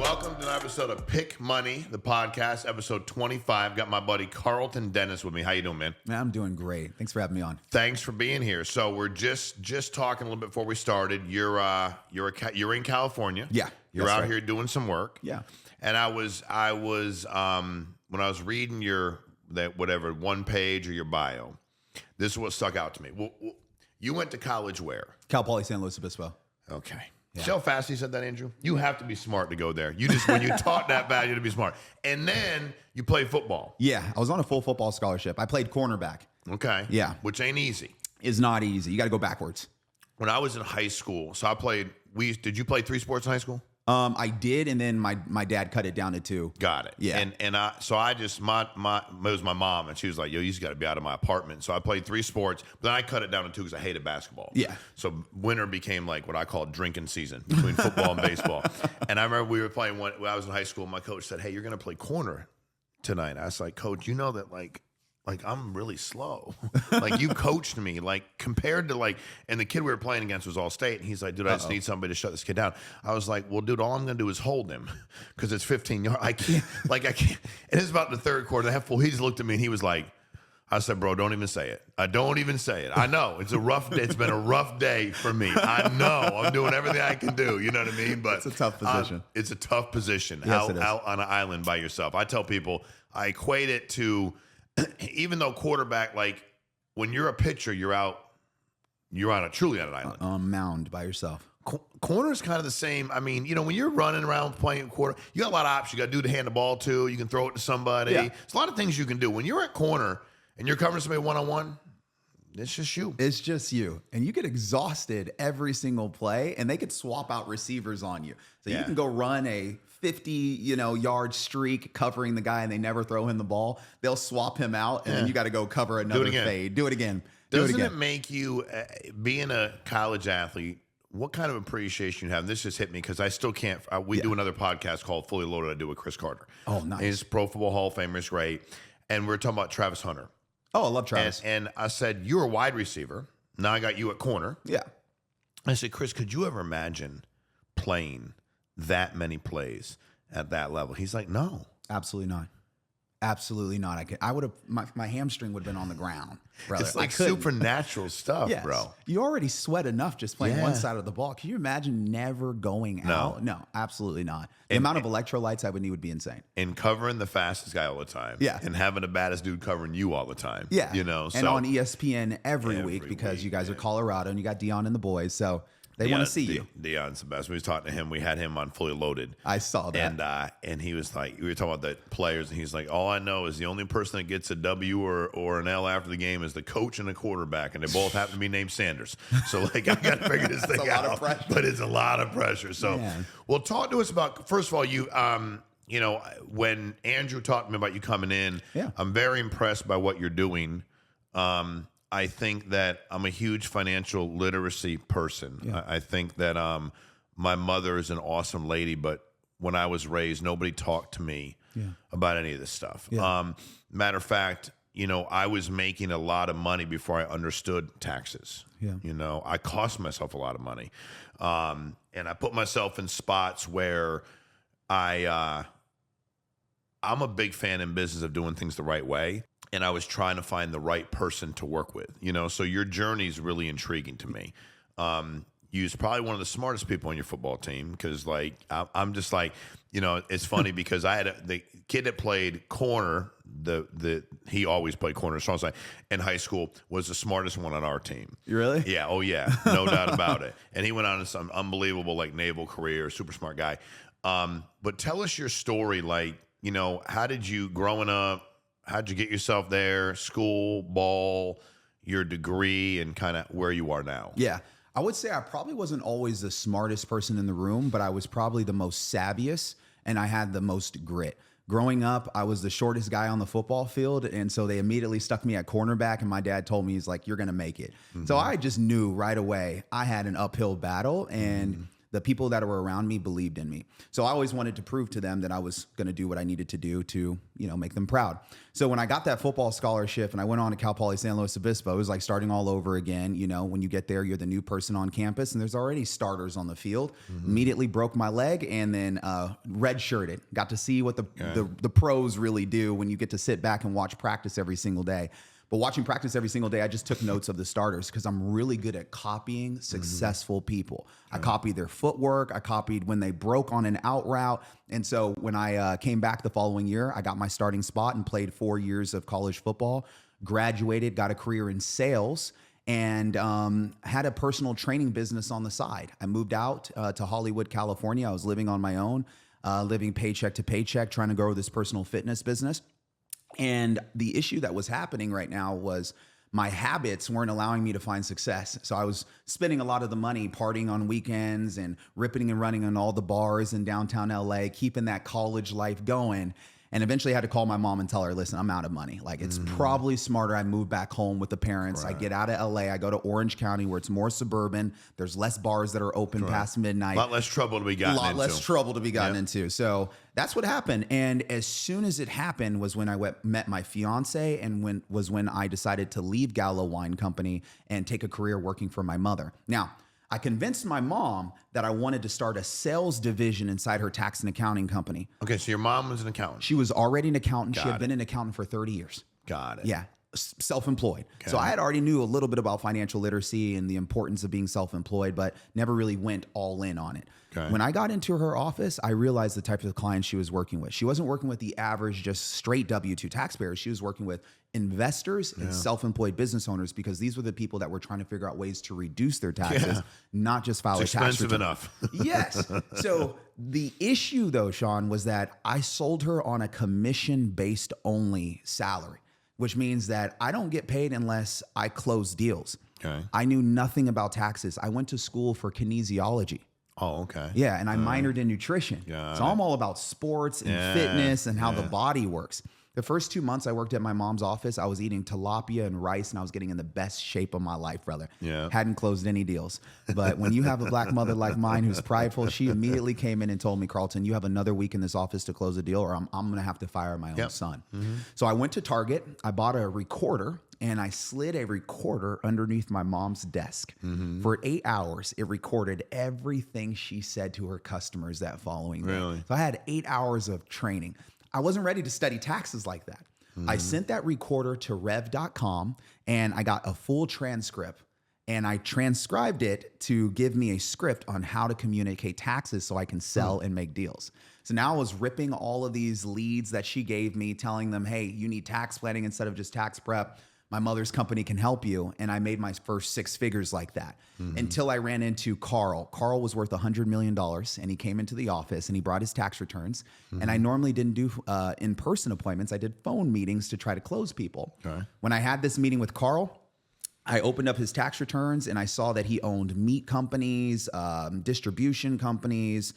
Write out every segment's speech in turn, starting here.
Welcome to an episode of Pick Money, the podcast, episode 25. Got my buddy Karlton Dennis with me. How you doing, man? Man, I'm doing great. Thanks for having me on. Thanks for being here. So we're just talking a little bit before we started. You're in California. Yeah, You're out here doing some work. Yeah. And I was when I was reading your one page or your bio, this is what stuck out to me. Well, you went to college where? Cal Poly San Luis Obispo. Okay. Yeah. See how fast he said that, Andrew? You have to be smart to go there. You just, when you taught that bad, you had to be smart. And then you play football. Yeah, I was on a full football scholarship. I played cornerback. Okay. Yeah. Which ain't easy. It's not easy. You got to go backwards. When I was in high school, so I played, did you play 3 sports in high school? I did, and then my dad cut it down to 2. Got it. Yeah. And it was my mom, and she was like, yo, you just got to be out of my apartment. So I played 3 sports, but then I cut it down to 2 because I hated basketball. Yeah. So winter became like what I call drinking season between football and baseball. And I remember we were playing when I was in high school, my coach said, hey, you're going to play corner tonight. I was like, coach, you know that like I'm really slow. Like you coached me, like compared to and the kid we were playing against was all state. And he's like, dude, I just need somebody to shut this kid down. I was like, well, dude, all I'm going to do is hold him because it's 15 yards. I can't. And it's about the third quarter. He just looked at me and he was like, I said, bro, don't even say it. I don't even say it. I know it's a rough day. It's been a rough day for me. I know I'm doing everything I can do. You know what I mean? But it's a tough position. It's a tough position Yes, it is. out on an island by yourself. I tell people I equate it to, even though quarterback, like when you're a pitcher, you're truly on an island. A mound by yourself. Corner is kind of the same. I mean, when you're running around playing quarter, you got a lot of options. You got to do to hand the ball to. You can throw it to somebody. Yeah. There's a lot of things you can do. When you're at corner and you're covering somebody one-on-one, it's just you. It's just you. And you get exhausted every single play, and they could swap out receivers on you. So you can go run a 50-yard streak covering the guy, and they never throw him the ball. They'll swap him out, and then you got to go cover another fade. Do it again. Doesn't it make you, being a college athlete, what kind of appreciation you have? And this just hit me because I still can't. We do another podcast called Fully Loaded. I do with Chris Carter. Oh, nice. He's Pro Football Hall of Famer. He's great. And we're talking about Travis Hunter. Oh, I love Travis. And I said, you're a wide receiver. Now I got you at corner. Yeah. I said, Chris, could you ever imagine playing that many plays at that level? He's like, no. Absolutely not. Absolutely not. I would have, my hamstring would have been on the ground, brother. It's like supernatural stuff, yes. bro. You already sweat enough just playing one side of the ball. Can you imagine never going out? No, absolutely not. The amount of electrolytes I would need would be insane. And covering the fastest guy all the time. Yeah. And having the baddest dude covering you all the time. Yeah. And on ESPN every week because you guys are Colorado and you got Dion and the boys. So they want to see you. Dion's the best. We was talking to him. We had him on Fully Loaded. I saw that. And he was like, we were talking about the players, and he's like, all I know is the only person that gets a W or an L after the game is the coach and the quarterback, and they both happen to be named Sanders. So, I got to figure this thing out. Of pressure. But it's a lot of pressure. So, well, talk to us about, first of all, you, when Andrew talked to me about you coming in, I'm very impressed by what you're doing. I think that I'm a huge financial literacy person. Yeah. I think that my mother is an awesome lady, but when I was raised, nobody talked to me about any of this stuff. Yeah. Matter of fact, I was making a lot of money before I understood taxes. Yeah. I cost myself a lot of money. And I put myself in spots where I'm a big fan in business of doing things the right way. And I was trying to find the right person to work with, so your journey is really intriguing to me. You're probably one of the smartest people on your football team because, I'm just like, it's funny because I had the kid that played corner, he always played corner, so I was like, in high school, was the smartest one on our team. You really? Yeah. Oh, yeah. No doubt about it. And he went on to some unbelievable, naval career, super smart guy. But tell us your story, how did you, growing up, how'd you get yourself there? School, ball, your degree, and kind of where you are now? Yeah. I would say I probably wasn't always the smartest person in the room, but I was probably the most savviest, and I had the most grit. Growing up, I was the shortest guy on the football field, and so they immediately stuck me at cornerback, and my dad told me, he's like, you're going to make it. Mm-hmm. So I just knew right away I had an uphill battle, and the people that were around me believed in me. So I always wanted to prove to them that I was going to do what I needed to do to, make them proud. So when I got that football scholarship and I went on to Cal Poly San Luis Obispo, it was like starting all over again. When you get there, you're the new person on campus and there's already starters on the field. Immediately broke my leg and then redshirted. Got to see what the pros really do when you get to sit back and watch practice every single day. But watching practice every single day, I just took notes of the starters because I'm really good at copying successful people. I copied their footwork. I copied when they broke on an out route. And so when I came back the following year, I got my starting spot and played 4 years of college football, graduated, got a career in sales, and had a personal training business on the side. I moved out to Hollywood, California. I was living on my own, living paycheck to paycheck, trying to grow this personal fitness business. And the issue that was happening right now was my habits weren't allowing me to find success. So I was spending a lot of the money partying on weekends and ripping and running in all the bars in downtown LA, keeping that college life going. And eventually I had to call my mom and tell her, listen, I'm out of money. Like, it's probably smarter I move back home with the parents. Right. I get out of LA. I go to Orange County where it's more suburban. There's less bars that are open past midnight. A lot less trouble to be gotten into. Less trouble to be gotten into. So that's what happened. And as soon as it happened was when I met my fiance and when I decided to leave Gallo Wine Company and take a career working for my mother. Now, I convinced my mom that I wanted to start a sales division inside her tax and accounting company. Okay, so your mom was an accountant. She was already an accountant. She had been an accountant for 30 years. Got it. Yeah, self-employed. Okay. So I had already knew a little bit about financial literacy and the importance of being self-employed, but never really went all in on it. Okay. When I got into her office, I realized the type of clients she was working with. She wasn't working with the average, just straight W-2 taxpayers. She was working with investors and self-employed business owners because these were the people that were trying to figure out ways to reduce their taxes, not just file a tax return. Expensive enough. Yes. So the issue, though, Sean, was that I sold her on a commission-based only salary, which means that I don't get paid unless I close deals. Okay. I knew nothing about taxes. I went to school for kinesiology. Oh, okay. Yeah, and I minored in nutrition. So I'm all about sports and fitness and how the body works. The first 2 months I worked at my mom's office, I was eating tilapia and rice, and I was getting in the best shape of my life, brother. Yeah. Hadn't closed any deals. But when you have a black mother like mine who's prideful, she immediately came in and told me, Karlton, you have another week in this office to close a deal, or I'm going to have to fire my own son. So I went to Target. I bought a recorder, and I slid a recorder underneath my mom's desk. For 8 hours, it recorded everything she said to her customers that following day. So I had 8 hours of training. I wasn't ready to study taxes like that. I sent that recorder to rev.com and I got a full transcript and I transcribed it to give me a script on how to communicate taxes so I can sell and make deals. So now I was ripping all of these leads that she gave me, telling them, hey, you need tax planning instead of just tax prep. My mother's company can help you. And I made my first 6 figures like that until I ran into Carl. Carl was worth $100 million and he came into the office and he brought his tax returns. And I normally didn't do in-person appointments. I did phone meetings to try to close people. When I had this meeting with Carl, I opened up his tax returns and I saw that he owned meat companies, distribution companies.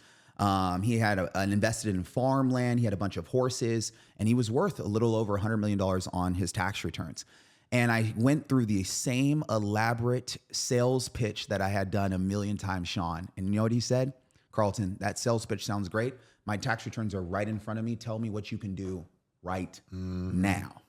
He had invested in farmland. He had a bunch of horses and he was worth a little over $100 million on his tax returns. And I went through the same elaborate sales pitch that I had done a million times, Sean. And you know what he said? Karlton, that sales pitch sounds great. My tax returns are right in front of me. Tell me what you can do right now.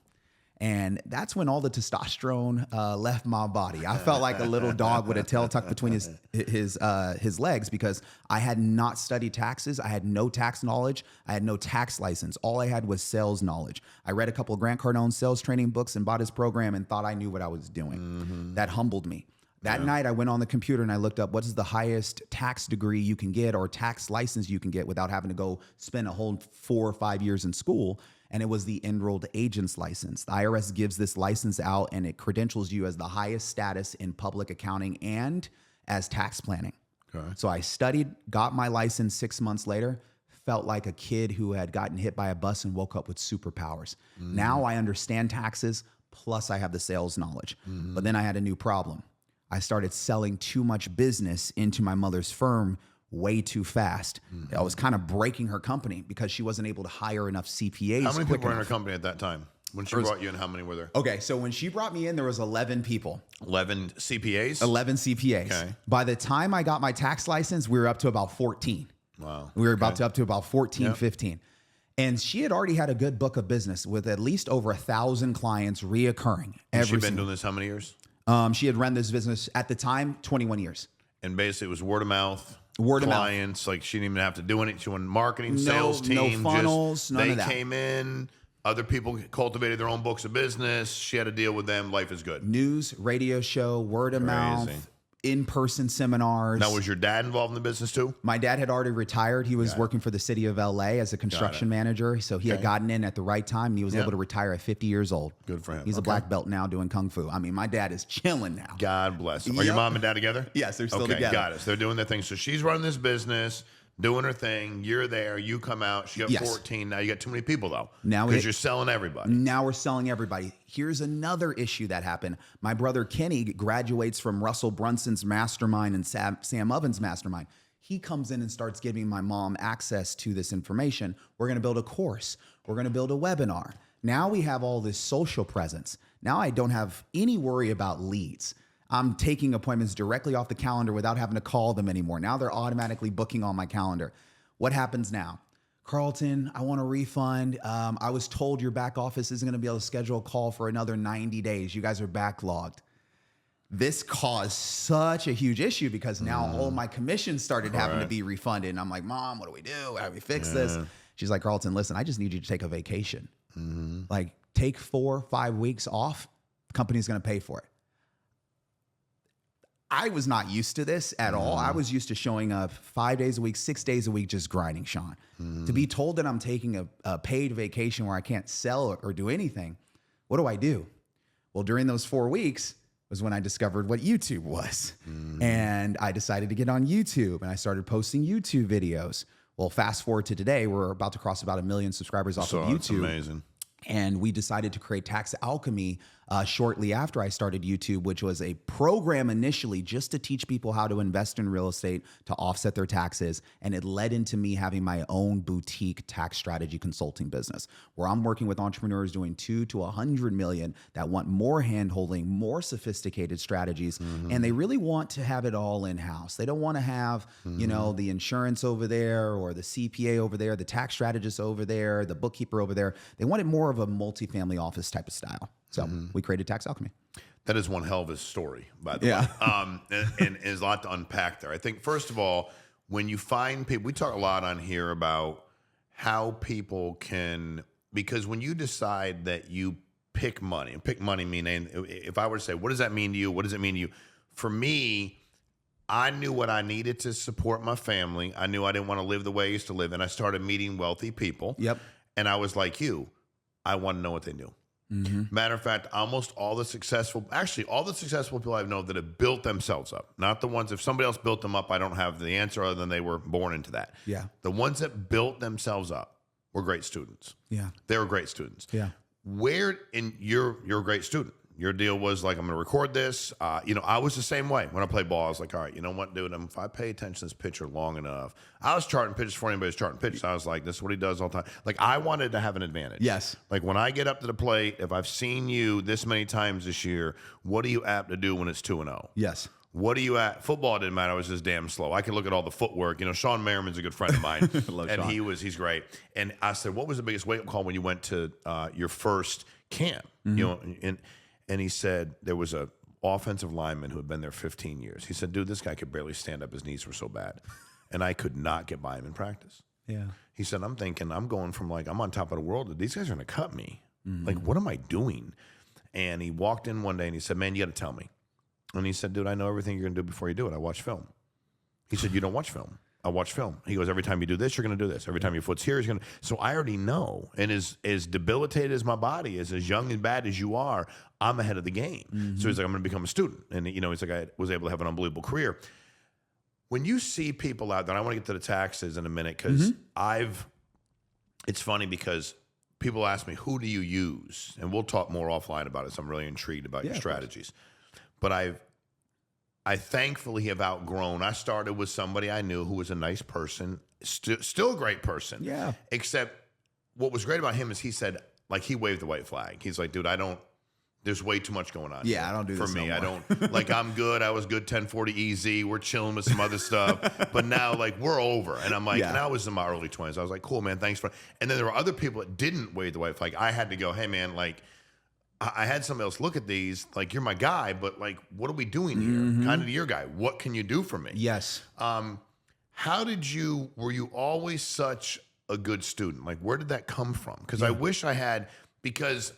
And that's when all the testosterone left my body. I felt like a little dog with a tail tucked between his legs because I had not studied taxes. I had no tax knowledge. I had no tax license. All I had was sales knowledge. I read a couple of Grant Cardone's sales training books and bought his program and thought I knew what I was doing. That humbled me. That night I went on the computer and I looked up what is the highest tax degree you can get or tax license you can get without having to go spend a whole 4 or 5 years in school. And it was the enrolled agent's license. The IRS gives this license out and it credentials you as the highest status in public accounting and as tax planning. So I studied, got my license 6 months later, felt like a kid who had gotten hit by a bus and woke up with superpowers. Now I understand taxes, plus I have the sales knowledge. But then I had a new problem. I started selling too much business into my mother's firm way too fast. I was kind of breaking her company because she wasn't able to hire enough CPAs. How many people were in her company at that time? When she brought you in, how many were there? Okay, so when she brought me in, there was 11 people. 11 CPAs? 11 CPAs. Okay. By the time I got my tax license, we were up to about 14. Wow. We were up to about 14, Yep. 15. And she had already had a good book of business with at least over 1,000 clients reoccurring. She's been doing this how many years? She had run this business at the time, 21 years. And basically it was word of mouth. Word of mouth. Clients, like she didn't even have to do anything. She went marketing, sales team. No funnels, none they of that. came in. Other people cultivated their own books of business. She had to deal with them. Life is good. News, radio show, word of mouth, in-person seminars. Now, was your dad involved in the business too? My dad had already retired. He was working for the city of LA as a construction manager. So he had gotten in at the right time and he was able to retire at 50 years old. Good for him. He's a black belt now doing Kung Fu. I mean, my dad is chilling now. God bless him. Are your mom and dad together? Yes, they're still together. Got it. So they're doing their thing. So she's running this business, doing her thing. You're there. You come out. She got 14. Now you got too many people though. Now because you're selling everybody. Now we're selling everybody. Here's another issue that happened. My brother Kenny graduates from Russell Brunson's mastermind and Sam Ovens' mastermind. He comes in and starts giving my mom access to this information. We're going to build a course. We're going to build a webinar. Now we have all this social presence. Now I don't have any worry about leads. I'm taking appointments directly off the calendar without having to call them anymore. Now they're automatically booking on my calendar. What happens now? Karlton, I want a refund. I was told your back office isn't going to be able to schedule a call for another 90 days. You guys are backlogged. This caused such a huge issue because now all my commissions started having to be refunded. And I'm like, Mom, what do we do? How do we fix this? She's like, Karlton, listen, I just need you to take a vacation. Like take 4 or 5 weeks off. The company's going to pay for it. I was not used to this at all. I was used to showing up 5 days a week, 6 days a week, just grinding, Sean. To be told that I'm taking a paid vacation where I can't sell or do anything, what do? Well, during those 4 weeks was when I discovered what YouTube was. And I decided to get on YouTube and I started posting YouTube videos. Well, fast forward to today, we're about to cross about 1 million subscribers off of YouTube. That's amazing. And we decided to create Tax Alchemy shortly after I started YouTube, which was a program initially just to teach people how to invest in real estate to offset their taxes. And it led into me having my own boutique tax strategy consulting business where I'm working with entrepreneurs doing 2 to 100 million that want more handholding, more sophisticated strategies. And they really want to have it all in-house. They don't want to have, you know, the insurance over there or the CPA over there, the tax strategist over there, the bookkeeper over there. They want it more of a multifamily office type of style. So we created Tax Alchemy. That is one hell of a story, by the way. And there's a lot to unpack there. I think, first of all, when you find people, we talk a lot on here about how people can, because when you decide that you pick money, and pick money meaning, if I were to say, what does that mean to you? What does it mean to you? For me, I knew what I needed to support my family. I knew I didn't want to live the way I used to live. And I started meeting wealthy people. And I was like you, I want to know what they knew. Matter of fact, almost all the successful people I know that have built themselves up, not the ones, if somebody else built them up, I don't have the answer other than they were born into that. The ones that built themselves up were great students. They were great students. Where, in you're a great student. Your deal was like, I'm going to record this. You know, I was the same way. When I played ball, I was like, all right, you know what, dude? If I pay attention to this pitcher long enough, I was charting pitches before anybody was charting pitches. I was like, this is what he does all the time. Like, I wanted to have an advantage. Like, when I get up to the plate, if I've seen you this many times this year, what are you apt to do when it's 2-0? What are you at? Football didn't matter. I was just damn slow. I could look at all the footwork. You know, Sean Merriman's a good friend of mine. And Sean. he's great. And I said, what was the biggest wake-up call when you went to your first camp? You know, and he said there was a offensive lineman who had been there 15 years. He said, dude, this guy could barely stand up. His knees were so bad. And I could not get by him in practice. He said, I'm thinking, I'm going from like, I'm on top of the world. These guys are going to cut me. Like, what am I doing? And he walked in one day and he said, man, you got to tell me. And he said, dude, I know everything you're going to do before you do it. I watch film. He said, you don't watch film. I watch film. He goes, every time you do this, you're going to do this. Every time your foot's here, he's going to. So I already know. And as debilitated as my body is, as young and bad as you are, I'm ahead of the game. So he's like, I'm going to become a student. And, you know, he's like, I was able to have an unbelievable career. When you see people out there, and I want to get to the taxes in a minute, because it's funny because people ask me, who do you use? And we'll talk more offline about it. So I'm really intrigued about your strategies. But I thankfully have outgrown. I started with somebody I knew who was a nice person, still a great person. Except what was great about him is he said, like he waved the white flag. He's like, dude, there's way too much going on. Yeah, I don't do this for me. No I more. don't like. I'm good. I was good 1040 EZ. We're chilling with some other stuff, but now like we're over. And I'm like, and I was in my early 20s. I was like, cool, man, thanks for. And then there were other people that didn't wave the white flag. I had to go, hey, man, like I had somebody else look at these. Like you're my guy, but like, what are we doing here? Kind of your guy. What can you do for me? Yes. How were you always such a good student? Like, where did that come from? Because I wish I had, because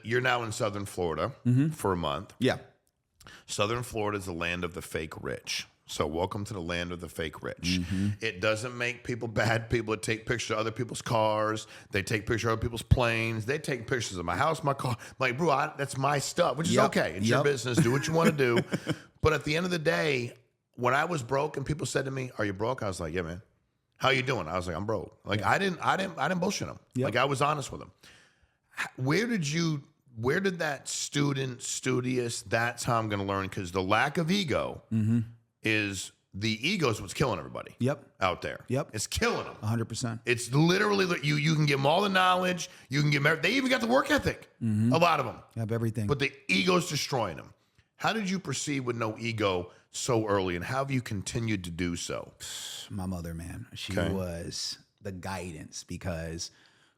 you're now in Southern Florida for a month. Yeah. Southern Florida is the land of the fake rich. So welcome to the land of the fake rich. It doesn't make people bad people that take pictures of other people's cars. They take pictures of other people's planes. They take pictures of my house, my car. Like, bro, that's my stuff, which is okay. It's your business. Do what you want to do. But at the end of the day, when I was broke and people said to me, "Are you broke?" I was like, "Yeah, man." "How you doing?" I was like, "I'm broke." Like I didn't bullshit them. Like I was honest with them. Where did that studious, that's how I'm going to learn? Because the lack of ego is the ego is what's killing everybody. Out there. It's killing them. 100%. It's literally that you can give them all the knowledge. You can give them, they even got the work ethic. A lot of them. Have everything. But the ego's destroying them. How did you proceed with no ego so early, and how have you continued to do so? My mother, man, she was the guidance, because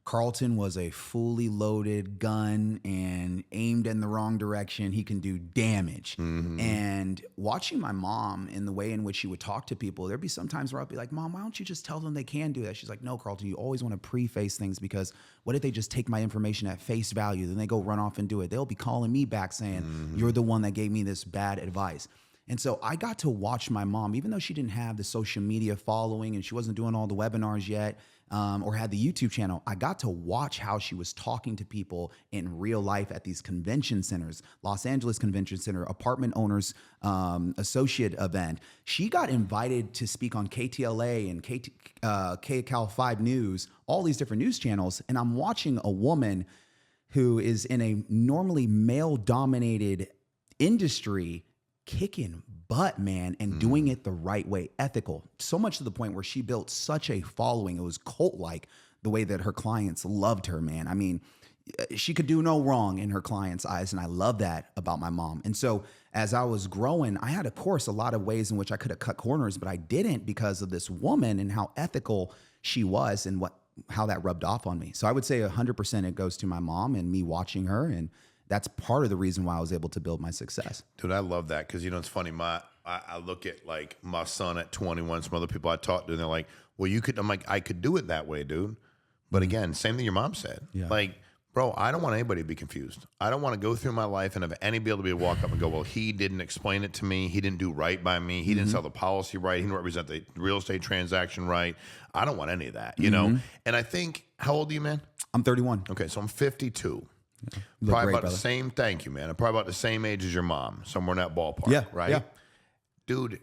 Karlton was a fully loaded gun, and aimed in the wrong direction, he can do damage. And watching my mom in the way in which she would talk to people, there'd be some times where I'd be like, "Mom, why don't you just tell them they can do that?" She's like, "No, Karlton, you always want to preface things, because what if they just take my information at face value? Then they go run off and do it. They'll be calling me back saying, you're the one that gave me this bad advice." And so I got to watch my mom, even though she didn't have the social media following and she wasn't doing all the webinars yet, or had the YouTube channel, I got to watch how she was talking to people in real life at these convention centers, Los Angeles Convention Center, Apartment Owners Associate event. She got invited to speak on KTLA and KCAL 5 News, all these different news channels. And I'm watching a woman who is in a normally male-dominated industry kicking butt, man, and doing it the right way, ethical, so much to the point where she built such a following. It was cult-like, the way that her clients loved her, man. I mean, she could do no wrong in her clients' eyes, and I love that about my mom. And so as I was growing, I had, of course, a lot of ways in which I could have cut corners, but I didn't, because of this woman and how ethical she was, and how that rubbed off on me. So I would say 100% it goes to my mom and me watching her, and that's part of the reason why I was able to build my success. Dude, I love that, because, it's funny. I look at, like, my son at 21, some other people I talked to, and they're like, well, you could. I'm like, I could do it that way, dude. But again, same thing your mom said. Like, bro, I don't want anybody to be confused. I don't want to go through my life and have anybody able to walk up and go, well, he didn't explain it to me. He didn't do right by me. He didn't sell the policy right. He didn't represent the real estate transaction right. I don't want any of that, you know? And I think, how old are you, man? I'm 31. Okay, so I'm 52. Probably great, about the same. Thank you, man. I'm probably about the same age as your mom, somewhere in that ballpark. Right. Dude,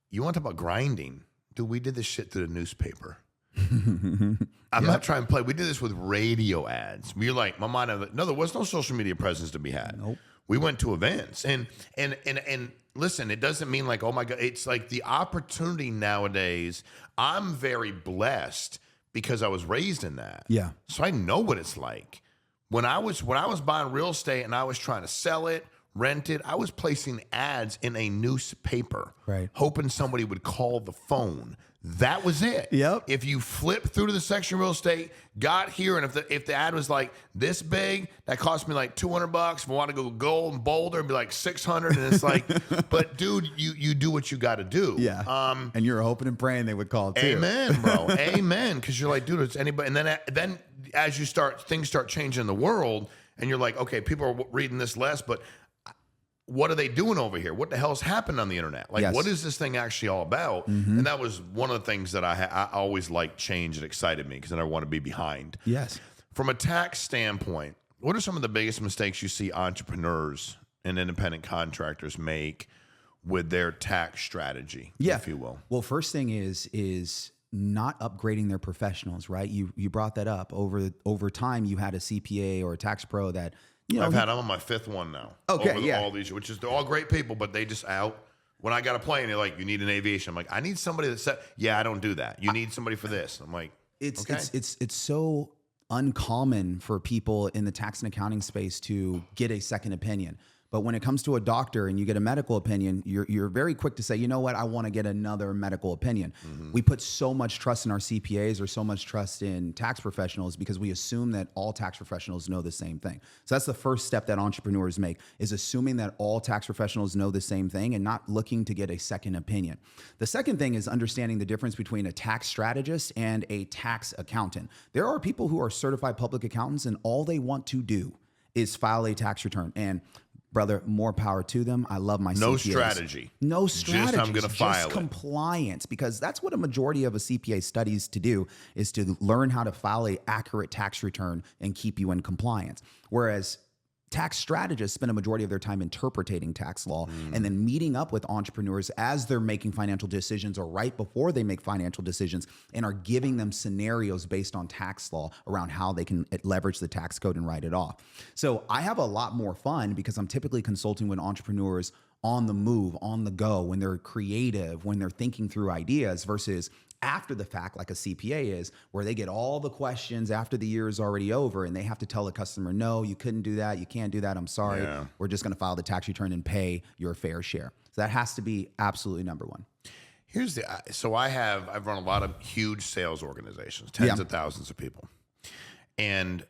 you want to talk about grinding? Dude, we did this shit to the newspaper. I'm not trying to play. We did this with radio ads. We were like, my mom. No, there was no social media presence to be had. Nope. We went to events, and listen, it doesn't mean like, oh my God. It's like the opportunity nowadays. I'm very blessed because I was raised in that. Yeah. So I know what it's like. When I was buying real estate and I was trying to sell it, rent it, I was placing ads in a newspaper, hoping somebody would call the phone. That was it. Yep. If you flip through to the section of real estate, got here, and if the ad was like this big, that cost me like $200. If I want to go gold and Boulder, it'd be like $600. And it's like, but dude, you do what you got to do. Yeah. And you're hoping and praying they would call too. Amen, bro. Amen. Because you're like, dude, it's anybody. And then as things start changing in the world, and you're like, okay, people are reading this less, but what are they doing over here? What the hell's happened on the internet? Like, what is this thing actually all about? And that was one of the things that I always liked change. It excited me because then I want to be behind. Yes. From a tax standpoint, what are some of the biggest mistakes you see entrepreneurs and independent contractors make with their tax strategy, if you will? Well, first thing is not upgrading their professionals, right? You brought that up. Over time, you had a CPA or a tax pro that, I'm on my 5th one now. Okay, all these, which is, they're all great people, but they just out. When I got a plane, they're like, you need an aviation. I'm like, I need somebody that said, I don't do that. You need somebody for this. I'm like, it's so uncommon for people in the tax and accounting space to get a second opinion. But when it comes to a doctor and you get a medical opinion, you're very quick to say, you know what, I want to get another medical opinion. We put so much trust in our CPAs or so much trust in tax professionals because we assume that all tax professionals know the same thing. So that's the first step that entrepreneurs make, is assuming that all tax professionals know the same thing and not looking to get a second opinion. The second thing is understanding the difference between a tax strategist and a tax accountant. There are people who are certified public accountants and all they want to do is file a tax return. And brother, more power to them. I love my no CPAs. Strategy. No strategy. Just I'm going to file just compliance, because that's what a majority of a CPA studies to do, is to learn how to file a accurate tax return and keep you in compliance. Whereas tax strategists spend a majority of their time interpreting tax law and then meeting up with entrepreneurs as they're making financial decisions or right before they make financial decisions, and are giving them scenarios based on tax law around how they can leverage the tax code and write it off. So I have a lot more fun because I'm typically consulting with entrepreneurs on the move, on the go, when they're creative, when they're thinking through ideas, versus after the fact, like a CPA is, where they get all the questions after the year is already over and they have to tell the customer, no, you couldn't do that, you can't do that, I'm sorry. Yeah. We're just going to file the tax return and pay your fair share. So that has to be absolutely number one. Here's the, so I've run a lot of huge sales organizations, tens of thousands of people. And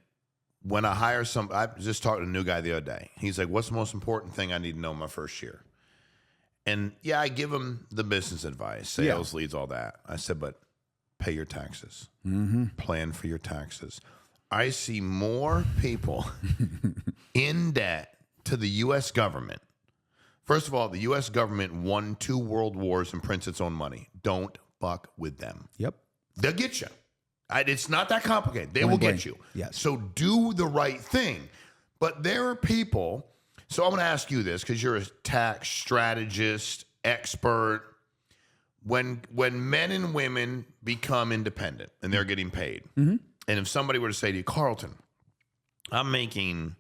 when I hire I just talked to a new guy the other day. He's like, what's the most important thing I need to know my first year? And yeah, I give him the business advice, sales leads, all that. I said, but pay your taxes. Plan for your taxes. I see more people in debt to the U.S. government. First of all, the U.S. government won 2 world wars and prints its own money. Don't fuck with them. Yep. They'll get you. It's not that complicated. They will get you. Yes. So do the right thing. But there are people. So I'm going to ask you this because you're a tax strategist, expert. When men and women become independent and they're getting paid, and if somebody were to say to you, Karlton, I'm making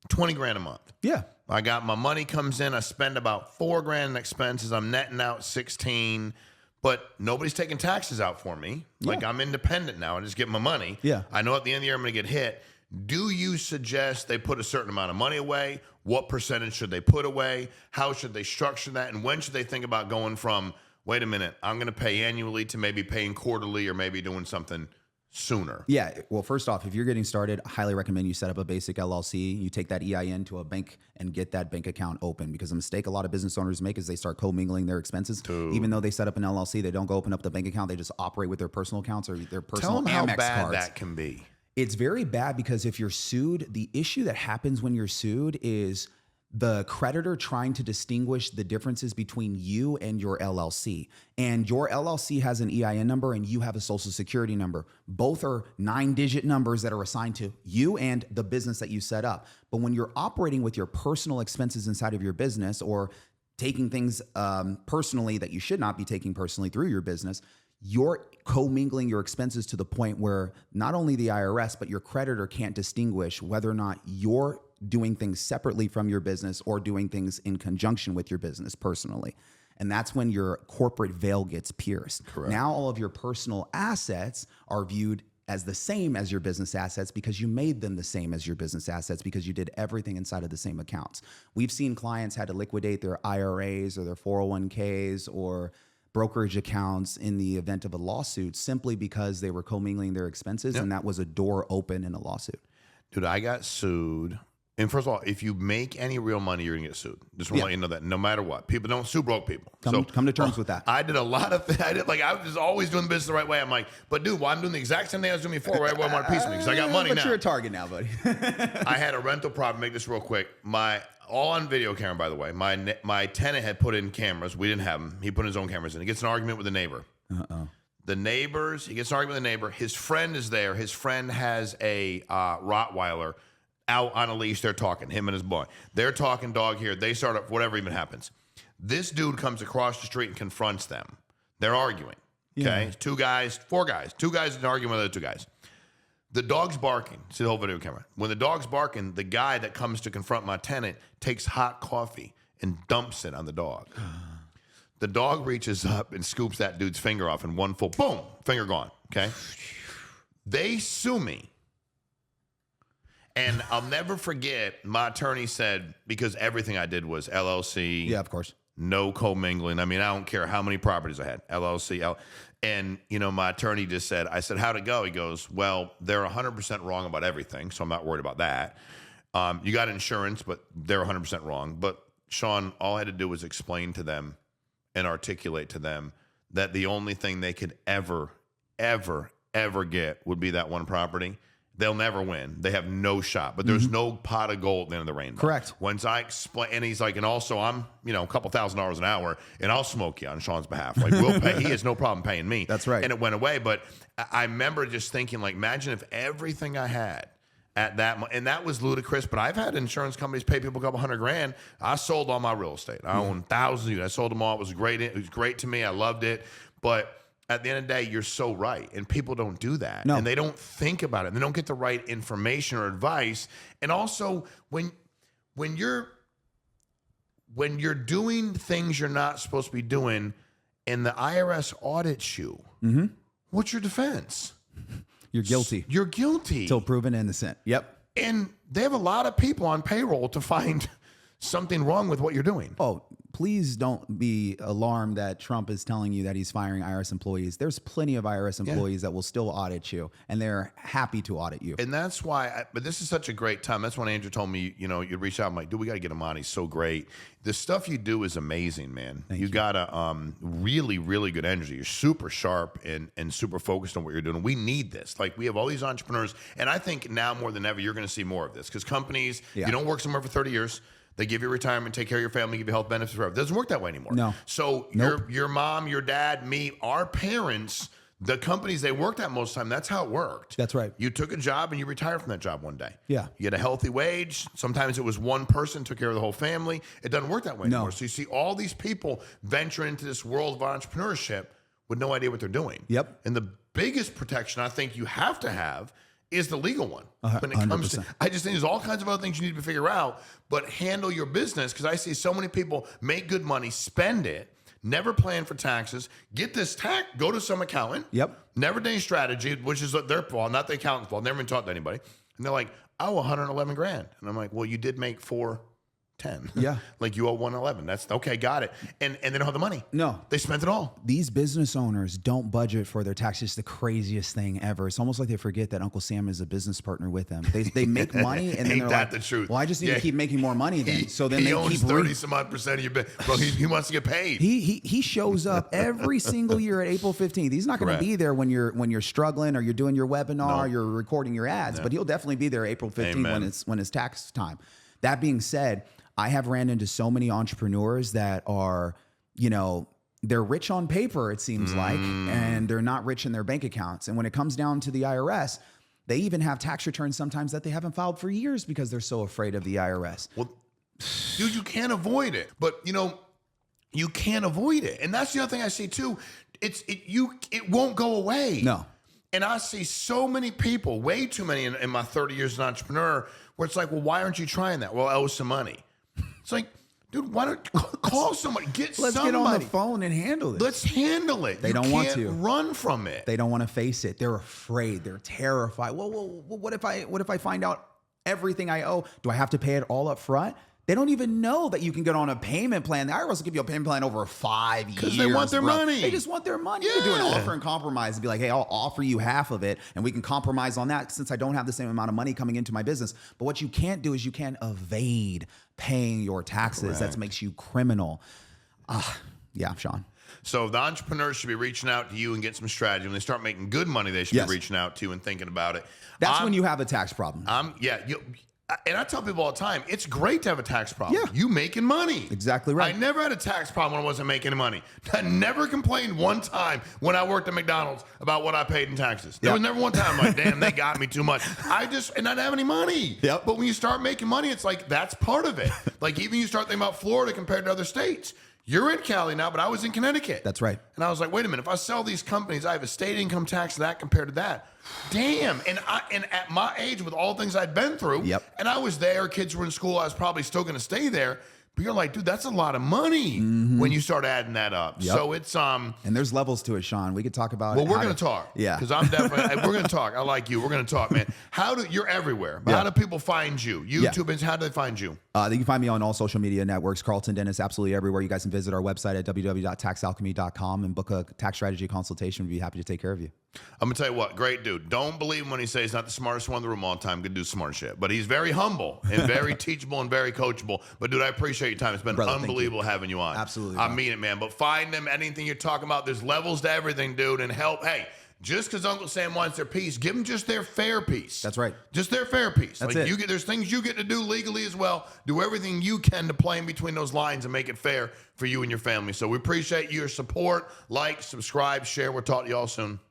20 grand a month. Yeah. I got my money comes in. I spend about 4 grand in expenses. I'm netting out 16, but nobody's taking taxes out for me. Like I'm independent now. I just get my money. Yeah. I know at the end of the year I'm going to get hit. Do you suggest they put a certain amount of money away? What percentage should they put away? How should they structure that? And when should they think about going from, wait a minute, I'm going to pay annually to maybe paying quarterly or maybe doing something sooner? Yeah. Well, first off, if you're getting started, I highly recommend you set up a basic LLC. You take that EIN to a bank and get that bank account open, because a mistake a lot of business owners make is they start commingling their expenses. Even though they set up an LLC, they don't go open up the bank account. They just operate with their personal accounts or their personal Amex cards. Tell them how bad that can be. It's very bad, because if you're sued, the issue that happens when you're sued is the creditor trying to distinguish the differences between you and your LLC. And your LLC has an EIN number and you have a social security number. Both are 9-digit numbers that are assigned to you and the business that you set up. But when you're operating with your personal expenses inside of your business, or taking things personally that you should not be taking personally through your business, you're commingling your expenses to the point where not only the IRS, but your creditor can't distinguish whether or not you're doing things separately from your business or doing things in conjunction with your business personally. And that's when your corporate veil gets pierced. Correct. Now all of your personal assets are viewed as the same as your business assets, because you made them the same as your business assets, because you did everything inside of the same accounts. We've seen clients had to liquidate their IRAs or their 401ks or brokerage accounts in the event of a lawsuit, simply because they were commingling their expenses, and that was a door open in a lawsuit. Dude, I got sued. And first of all, if you make any real money, you're going to get sued. Just want to let you know that no matter what. People don't sue broke people. Come to terms with that. I did a lot of things. I was always doing the business the right way. I'm like, but dude, I'm doing the exact same thing I was doing before. Right? Everyone want a piece of me because I got money but now. But you're a target now, buddy. I had a rental property. Make this real quick. All on video camera, by the way. My tenant had put in cameras. We didn't have them. He put his own cameras in. He gets an argument with the neighbor. The neighbors, he gets an argument with the neighbor. His friend is there. His friend has a Rottweiler out on a leash. They're talking, him and his boy. They're talking dog here. They start up, whatever even happens. This dude comes across the street and confronts them. They're arguing. Okay? Yeah. 2 guys, 4 guys. 2 guys arguing with the other 2 guys. The dog's barking. See the whole video camera. When the dog's barking, the guy that comes to confront my tenant takes hot coffee and dumps it on the dog. The dog reaches up and scoops that dude's finger off in one full, boom, finger gone. Okay? They sue me And I'll never forget, my attorney said, because everything I did was LLC. Yeah, of course. No commingling. I mean, I don't care how many properties I had, LLC. And, my attorney just said, I said, how'd it go? He goes, well, they're 100% wrong about everything, so I'm not worried about that. You got insurance, but they're 100% wrong. But, Sean, all I had to do was explain to them and articulate to them that the only thing they could ever get would be that one property. They'll never win. They have no shot. But there's no pot of gold at the end of the rainbow. Correct. Once I explain, and he's like, and also I'm, a couple $1,000s an hour, and I'll smoke you on Sean's behalf. Like, we'll pay. He has no problem paying me. That's right. And it went away. But I remember just thinking, like, imagine if everything I had at that, and that was ludicrous. But I've had insurance companies pay people a couple $100,000. I sold all my real estate. I own thousands of units. I sold them all. It was great. It was great to me. I loved it. But at the end of the day, you're so right. And people don't do that. No. And they don't think about it. They don't get the right information or advice. And also, when you're doing things you're not supposed to be doing and the IRS audits you, what's your defense? You're guilty. You're guilty. Till proven innocent. Yep. And they have a lot of people on payroll to find something wrong with what you're doing. Oh, please don't be alarmed that Trump is telling you that he's firing IRS employees. There's plenty of IRS employees that will still audit you, and they're happy to audit you. And that's why, but this is such a great time. That's when Andrew told me, you'd reach out. I'm like, dude, we got to get him on. He's so great. The stuff you do is amazing, man. You got a really, really good energy. You're super sharp and super focused on what you're doing. We need this. Like, we have all these entrepreneurs, and I think now more than ever, you're going to see more of this because companies, you don't work somewhere for 30 years. They give you retirement, take care of your family, give you health benefits forever. It doesn't work that way anymore. No. So your mom, your dad, me, our parents, the companies they worked at most of the time, that's how it worked. That's right. You took a job and you retired from that job one day. Yeah. You had a healthy wage. Sometimes it was one person took care of the whole family. It doesn't work that way anymore. So you see all these people venture into this world of entrepreneurship with no idea what they're doing. Yep. And the biggest protection I think you have to have is the legal one. When it 100%. comes to, I just think there's all kinds of other things you need to figure out, but handle your business, because I see so many people make good money, spend it, never plan for taxes, get this tax, go to some accountant, never done strategy, which is their fault, not the accountant's fault, never been taught to anybody. And they're like, oh, 111 grand. And I'm like, well, you did make 410. Yeah. Like you owe 111. That's okay, got it. And they don't have the money. No. They spent it all. These business owners don't budget for their taxes. It's the craziest thing ever. It's almost like they forget that Uncle Sam is a business partner with them. They make money and then they're like, the truth? Well, I just need to keep making more money then. So then they owns keep 30-some-odd% of your business. Bro, he wants to get paid. He shows up every single year at April 15th. He's not going to be there when you're struggling or you're doing your webinar, or you're recording your ads, but he'll definitely be there April 15th when it's tax time. That being said, I have ran into so many entrepreneurs that are, they're rich on paper, it seems like, and they're not rich in their bank accounts. And when it comes down to the IRS, they even have tax returns sometimes that they haven't filed for years because they're so afraid of the IRS. Well, dude, you can't avoid it. But, you can't avoid it. And that's the other thing I see too. It won't go away. No. And I see so many people, way too many in my 30 years as an entrepreneur, where it's like, well, why aren't you trying that? Well, I owe some money. It's like, dude, why don't you call somebody? Let's get on the phone and handle this. Let's handle it. They don't want to run from it. They don't want to face it. They're afraid. They're terrified. Well, what if I find out everything I owe? Do I have to pay it all up front? They don't even know that you can get on a payment plan. The IRS will give you a payment plan over 5 years. Because they want their money. They just want their money. You can do an offer and compromise and be like, hey, I'll offer you half of it, and we can compromise on that since I don't have the same amount of money coming into my business. But what you can't do is you can't evade paying your taxes. That makes you criminal. Yeah, Sean. So the entrepreneurs should be reaching out to you and get some strategy. When they start making good money, they should be reaching out to you and thinking about it. That's when you have a tax problem. And I tell people all the time, it's great to have a tax problem. Yeah. You making money. Exactly right. I never had a tax problem when I wasn't making money. I never complained one time when I worked at McDonald's about what I paid in taxes. There was never one time I'm like, damn, they got me too much. And I didn't have any money. Yep. But when you start making money, it's like, that's part of it. Like even you start thinking about Florida compared to other states. You're in Cali now, but I was in Connecticut. That's right. And I was like, wait a minute, if I sell these companies, I have a state income tax that compared to that. Damn. And at my age, with all the things I'd been through, and I was there, kids were in school, I was probably still going to stay there. But you're like, dude, that's a lot of money when you start adding that up. So it's and there's levels to it, Sean. We could talk about well, we're gonna talk. Yeah. Because I'm definitely we're gonna talk. I like you. We're gonna talk, man. You're everywhere. But how do people find you? YouTube and how do they find you? They can find me on all social media networks, Karlton Dennis, absolutely everywhere. You guys can visit our website at www.taxalchemy.com and book a tax strategy consultation. We'd be happy to take care of you. I'm gonna tell you what, great dude. Don't believe him when he says he's not the smartest one in the room all the time. Good do smart shit, but he's very humble and very teachable and very coachable. But dude, I appreciate your time. It's been unbelievable having you on. Absolutely, I mean it, man. But find them. Anything you're talking about, there's levels to everything, dude. And help. Hey, just because Uncle Sam wants their piece, give them just their fair piece. That's right. Just their fair piece. That's like it. There's things you get to do legally as well. Do everything you can to play in between those lines and make it fair for you and your family. So we appreciate your support. Like, subscribe, share. We'll talk to you all soon.